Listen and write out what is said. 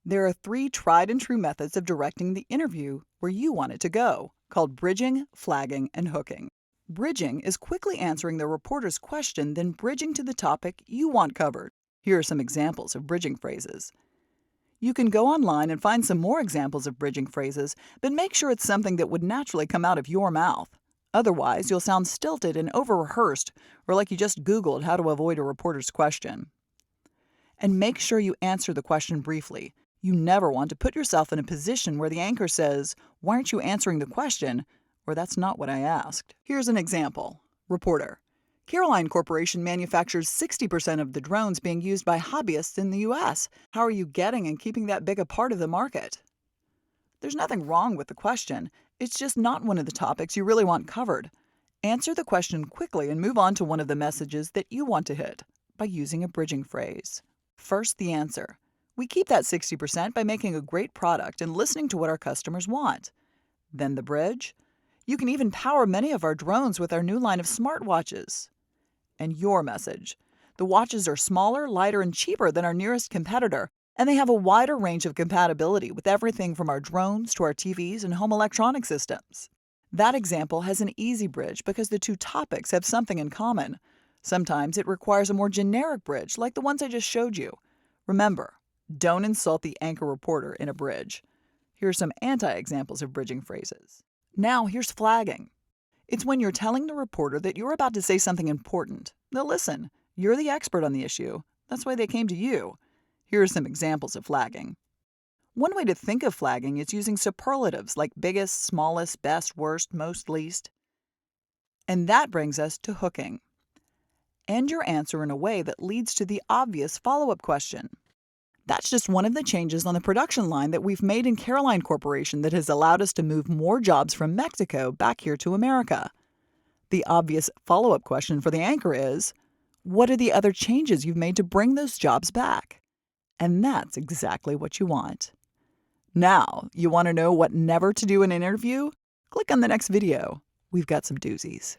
There are three tried and true methods of directing the interview where you want it to go, called bridging, flagging, and hooking. Bridging is quickly answering the reporter's question, then bridging to the topic you want covered. Here are some examples of bridging phrases. You can go online and find some more examples of bridging phrases, but make sure it's something that would naturally come out of your mouth. Otherwise, you'll sound stilted and over-rehearsed, or like you just Googled how to avoid a reporter's question. And make sure you answer the question briefly. You never want to put yourself in a position where the anchor says, "Why aren't you answering the question?" or "That's not what I asked." Here's an example. Reporter: Caroline Corporation manufactures 60% of the drones being used by hobbyists in the U.S. How are you getting and keeping that big a part of the market? There's nothing wrong with the question. It's just not one of the topics you really want covered. Answer the question quickly and move on to one of the messages that you want to hit by using a bridging phrase. First, the answer. We keep that 60% by making a great product and listening to what our customers want. Then the bridge. You can even power many of our drones with our new line of smartwatches. And your message. The watches are smaller, lighter, and cheaper than our nearest competitor, and they have a wider range of compatibility with everything from our drones to our TVs and home electronic systems. That example has an easy bridge because the two topics have something in common. Sometimes it requires a more generic bridge, like the ones I just showed you. Remember, don't insult the anchor reporter in a bridge. Here are some anti-examples of bridging phrases. Now here's flagging. It's when you're telling the reporter that you're about to say something important. They'll listen. You're the expert on the issue. That's why they came to you. Here are some examples of flagging. One way to think of flagging is using superlatives like biggest, smallest, best, worst, most, least. And that brings us to hooking. End your answer in a way that leads to the obvious follow-up question. That's just one of the changes on the production line that we've made in Caroline Corporation that has allowed us to move more jobs from Mexico back here to America. The obvious follow-up question for the anchor is, what are the other changes you've made to bring those jobs back? And that's exactly what you want. Now, you want to know what never to do in an interview? Click on the next video. We've got some doozies.